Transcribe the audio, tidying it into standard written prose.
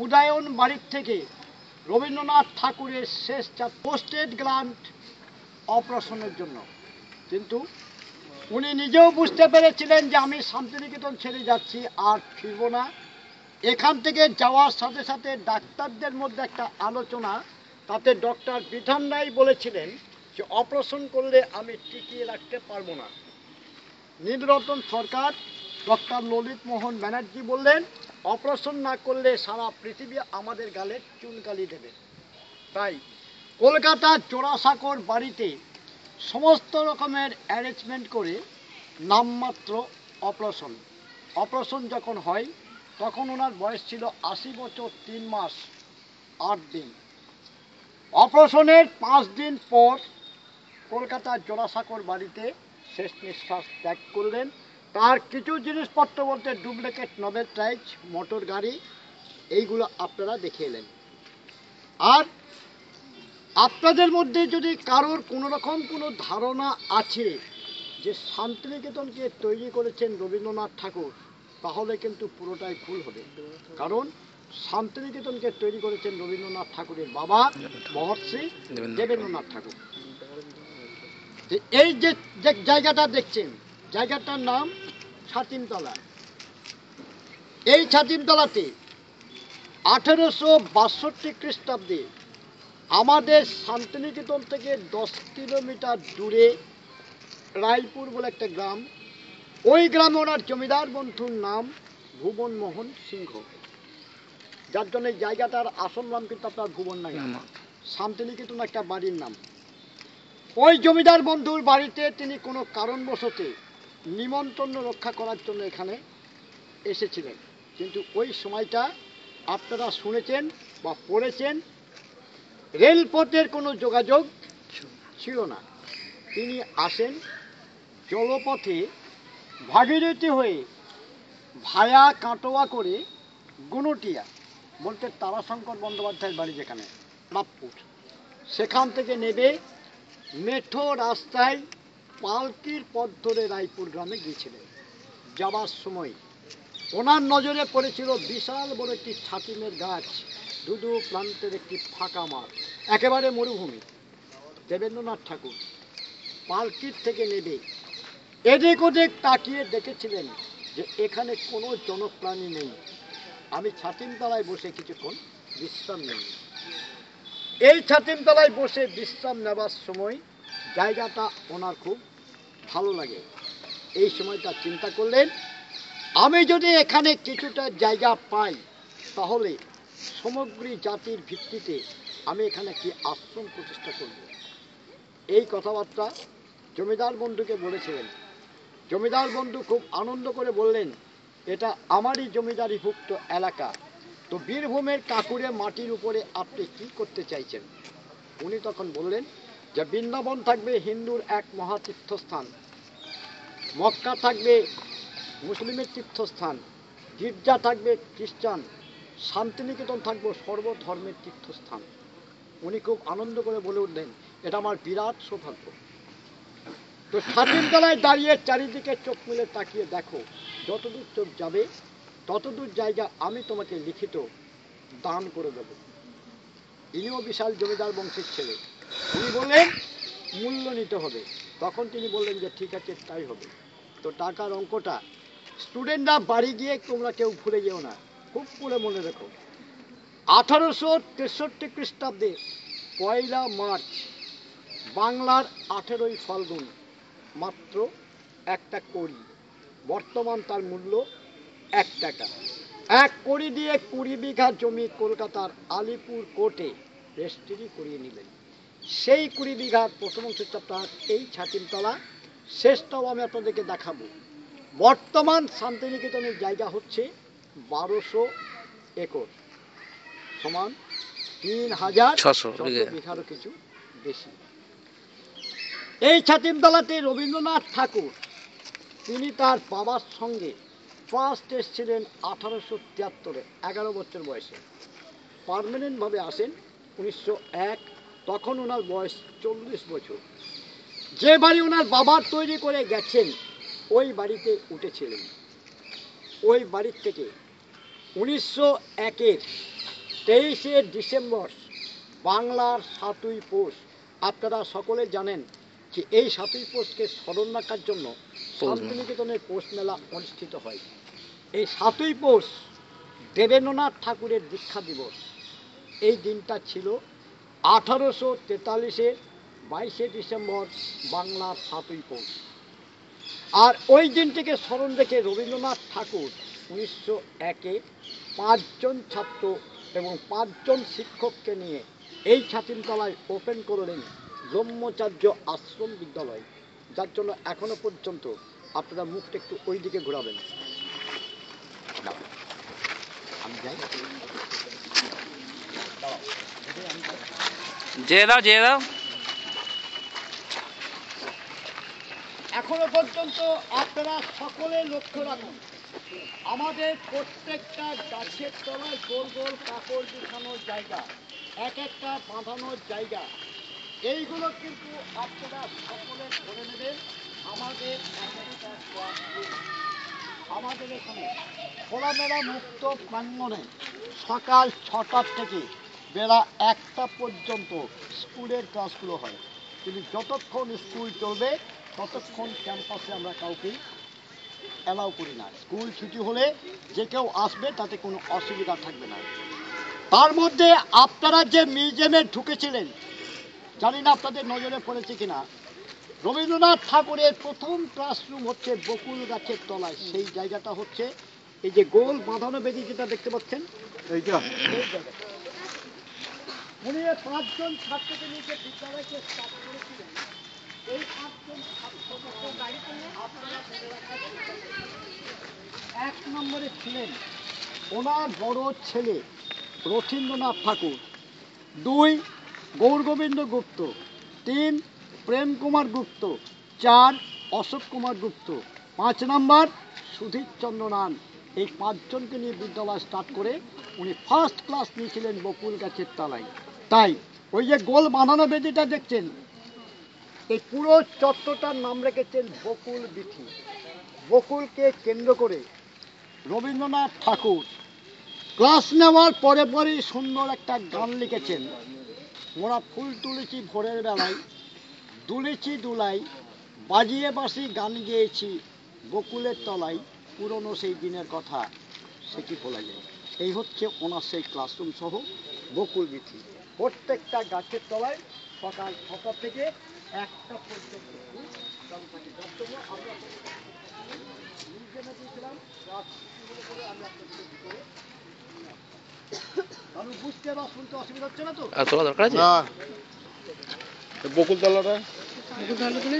উদয়ন বাড়ির থেকে রবীন্দ্রনাথ ঠাকুরের শেষ পোস্টেড গ্রান্ট অপারেশনের জন্য। কিন্তু উনি নিজেও বুঝতে পেরেছিলেন যে আমি শান্তিনিকেতন ছেড়ে যাচ্ছি, আর ফিরব না। এখান থেকে যাওয়ার সাথে সাথে ডাক্তারদের মধ্যে একটা আলোচনা, তাতে ডক্টর বিধান রায় বলেছিলেন যে অপারেশন করলে আমি টিকিয়ে রাখতে পারবো না। নীলরতন সরকার, ডক্টর ললিত মোহন ব্যানার্জি বললেন অপারেশন না করলে সারা পৃথিবী আমাদের গালে চুনকালি দেবে। তাই কলকাতার জোড়াসাঁকোর বাড়িতে সমস্ত রকমের অ্যারেঞ্জমেন্ট করে নামমাত্র অপারেশন যখন হয় তখন ওনার বয়স ছিল ৮০ বছর ৩ মাস ৮ দিন। অপারেশনের ৫ দিন পর কলকাতার জোড়াসাঁকোর বাড়িতে শেষ নিঃশ্বাস ত্যাগ করলেন। তার কিছু জিনিসপত্র বলতে ডুপ্লিকেট নোবেল প্রাইজ মোটর গাড়ি, এইগুলো আপনারা দেখে এলেন। আর আপনাদের মধ্যে যদি কারোর কোনো রকম কোনো ধারণা আছে যে শান্তিনিকেতনকে তৈরি করেছেন রবীন্দ্রনাথ ঠাকুর, তাহলে কিন্তু পুরোটাই ভুল হবে। কারণ শান্তিনিকেতনকে তৈরি করেছেন রবীন্দ্রনাথ ঠাকুরের বাবা মহর্ষি দেবেন্দ্রনাথ ঠাকুর। এই যে জায়গাটা দেখছেন, জায়গাটার নাম ছাতিমতলা। এই ছাতিমতলাতে 1862 খ্রিস্টাব্দে আমাদের শান্তিনিকেতন থেকে 10 কিলোমিটার দূরে রায়পুর বলে একটা গ্রাম, ওই গ্রামে ওনার জমিদার বন্ধুর নাম ভুবন মোহন সিংহ, যার জন্য জায়গাটার আসল নাম কিন্তু আপনার ভুবন নাই, শান্তিনিকেতন একটা বাড়ির নাম। ওই জমিদার বন্ধুর বাড়িতে তিনি কোনো কারণবশতে নিমন্ত্রণ রক্ষা করার জন্য এখানে এসেছিলেন। কিন্তু ওই সময়টা আপনারা শুনেছেন বা পড়েছেন, রেলপথের কোনো যোগাযোগ ছিল না। তিনি আসেন জলপথে ভাগীরথী হয়ে ভায়া কাটোয়া করে গুনুটিয়া বলতে তারাশঙ্কর বন্দ্যোপাধ্যায়ের বাড়ি যেখানে লাভপুর, সেখান থেকে নেবে মেঠো রাস্তায় পালকির পথ ধরে রায়পুর গ্রামে গিয়েছিলেন। যাবার সময় ওনার নজরে পড়েছিল বিশাল বড় একটি ছাতিমের গাছ, দুদু প্রান্তের একটি ফাঁকা মাঠ, একেবারে মরুভূমি। দেবেন্দ্রনাথ ঠাকুর পালকির থেকে নেবে এদিক ওদিক তাকিয়ে দেখেছিলেন যে এখানে কোনো জনপ্রাণী নেই, আমি ছাতিমতলায় বসে কিছুক্ষণ বিশ্রাম নেই। এই ছাতিমতলায় বসে বিশ্রাম নেবার সময় জায়গাটা ওনার খুব ভালো লাগে। এই সময়টা চিন্তা করলেন, আমি যদি এখানে কিছুটা জায়গা পাই তাহলে সমগ্র জাতির ভিত্তিতে আমি এখানে একটি আশ্রম প্রতিষ্ঠা করব। এই কথাবার্তা জমিদার বন্ধুকে বলেছিলেন। জমিদার বন্ধু খুব আনন্দ করে বললেন, এটা আমারই জমিদারিভুক্ত এলাকা, তো বীরভূমের কাকুরে মাটির উপরে আপনি কি করতে চাইছেন? উনি তখন বললেন যে বৃন্দাবন থাকবে হিন্দুর এক মহাতীর্থস্থান, মক্কা থাকবে মুসলিমের তীর্থস্থান, গির্জা থাকবে খ্রিস্টান, শান্তিনিকেতন থাকবে সর্বধর্মের তীর্থস্থান। উনি খুব আনন্দ করে বলে উঠলেন, এটা আমার বিরাট সৌভাগ্য। তো ছাতিমতলায় দাঁড়িয়ে চারিদিকে চোখ মেলে তাকিয়ে দেখো, যতদূর চোখ যাবে ততদূর জায়গা আমি তোমাকে লিখিত দান করে দেব। ইনিও বিশাল জমিদার বংশের ছেলে, উনি বললেন মূল্য নিতে হবে। তখন তিনি বললেন যে ঠিক আছে, তাই হবে। তো টাকার অঙ্কটা স্টুডেন্টরা বাড়ি গিয়ে তোমরা কেউ ভুলে যেও না, খুব করে মনে রেখো। 1863 খ্রিস্টাব্দে 1 মার্চ বাংলার 18ই ফাল্গুন মাত্র 1 কড়ি, বর্তমান তার মূল্য 1 টাকা। 1 কড়ি দিয়ে 20 বিঘা জমি কলকাতার আলিপুর কোর্টে রেজিস্ট্রি করিয়ে নিলেন। সেই 20 বিঘার প্রথম অংশটা আপনার এই ছাতিমতলা, শেষটাও আমি আপনাদেরকে দেখাবো। বর্তমান শান্তিনিকেতনের জায়গা হচ্ছে 1200 একর, সমান 3600 বিঘারও কিছু বেশি। এই ছাতিমতলাতে রবীন্দ্রনাথ ঠাকুর তিনি তার বাবার সঙ্গে ফার্স্ট এসেছিলেন 1873-এ, 11 বছর বয়সে। পার্মানেন্টভাবে আসেন 1901, তখন ওনার বয়স 40 বছর। যে বাড়ি ওনার বাবার তৈরি করে গেছেন ওই বাড়িতে উঠেছিলেন। ওই বাড়ির থেকে 1901-এর 23শে ডিসেম্বর বাংলার 7ই পৌষ। আপনারা সকলে জানেন যে এই 7ই পৌষকে স্মরণ রাখার জন্য শান্তিনিকেতনের পৌষ মেলা অনুষ্ঠিত হয়। এই 7ই পৌষ দেবেন্দ্রনাথ ঠাকুরের দীক্ষা দিবস। এই দিনটা ছিল 1843-এর 22শে ডিসেম্বর বাংলার 7ই পৌষ। আর ওই দিনটিকে স্মরণ রেখে রবীন্দ্রনাথ ঠাকুর 1901-এ 5 জন ছাত্র এবং 5 জন শিক্ষককে নিয়ে এই ছাতিমতলায় ওপেন করলেন ব্রহ্মচার্য আশ্রম বিদ্যালয়, যার জন্য এখনো পর্যন্ত আপনারা মুখটা একটু ওই দিকে ঘোরাবেন। আমি যাই, যে দাও এখনো পর্যন্ত আপনারা সকলে লক্ষ্য রাখুন, আমাদের প্রত্যেকটা গাছের তলায় গোল গোল কাপড় বিছানোর জায়গা, এক একটা বাঁধানোর জায়গা, এইগুলো কিন্তু আপনারা সকলে ধরে নেবেন আমাদের এক একটা ক্লাসরুম। আমাদের এখানে খোলামেলা মুক্ত প্রাঙ্গণে সকাল 6টা থেকে বেলা 1টা পর্যন্ত স্কুলের ক্লাসগুলো হয়। কিন্তু যতক্ষণ স্কুল চলবে ততক্ষণ ক্যাম্পাসে আমরা কাউকে অ্যালাউ করি না। স্কুল ছুটি হলে যে কেউ আসবে, তাতে কোনো অসুবিধা থাকবে না। তার মধ্যে আপনারা যে মিউজিয়ামে ঢুকেছিলেন, জানি না আপনাদের নজরে পড়েছে কিনা, রবীন্দ্রনাথ ঠাকুরের প্রথম ক্লাসরুম হচ্ছে বকুল গাছের তলায়। সেই জায়গাটা হচ্ছে এই যে গোল বাঁধানো বেদি যেটা দেখতে পাচ্ছেন, এইটা এই জায়গাটা। উনি 5 জন ছাত্রকে নিয়ে যে বিদ্যালয়কে স্টার্ট করেছিলেন, এই 5 জন ছাত্র আপনারা মনে রাখার চেষ্টা করবেন। 1 নম্বরে ছিলেন ওনার বড় ছেলে রথীন্দ্রনাথ ঠাকুর, 2 গৌরগোবিন্দ গুপ্ত, 3 প্রেম কুমার গুপ্ত, 4 অশোক কুমার গুপ্ত, 5 নম্বর সুধীর চন্দ্র নান। এই 5 জনকে নিয়ে বিদ্যালয় স্টার্ট করে উনি ফার্স্ট ক্লাস নিয়েছিলেন বকুল গাছের তলায়। তাই ওই যে গোল বাঁধানো বেদিটা দেখছেন, এই পুরো চত্বরটার নাম রেখেছেন বকুল বীথি। বকুলকে কেন্দ্র করে রবীন্দ্রনাথ ঠাকুর ক্লাস নেওয়ার পরে পরেই সুন্দর একটা গান লিখেছেন, মোরা ফুল তুলেছি ভোরের বেলায়, দুলেছি দুলাই, বাজিয়ে বাঁশি গান গেয়েছি বকুলের তলায়, পুরনো সেই দিনের কথা সে কি ভোলা যায়। এই হচ্ছে ওনার সেই ক্লাসরুম সহ বকুল বীথি। প্রত্যেকটা গাছের তলায় সকাল 6টা থেকে 1টা পর্যন্ত চালু থাকে। যার জন্য আমরা মিউজিয়ামে দিয়েছিলাম, রাত ছুটি হলে পরে আমি আপনাদের ভিতরে আমি বুঝতে বা শুনতে অসুবিধা হচ্ছে না তো? আর তোলা দরকার আছে না বকুলতলাটা বকুল তাহলে তুলে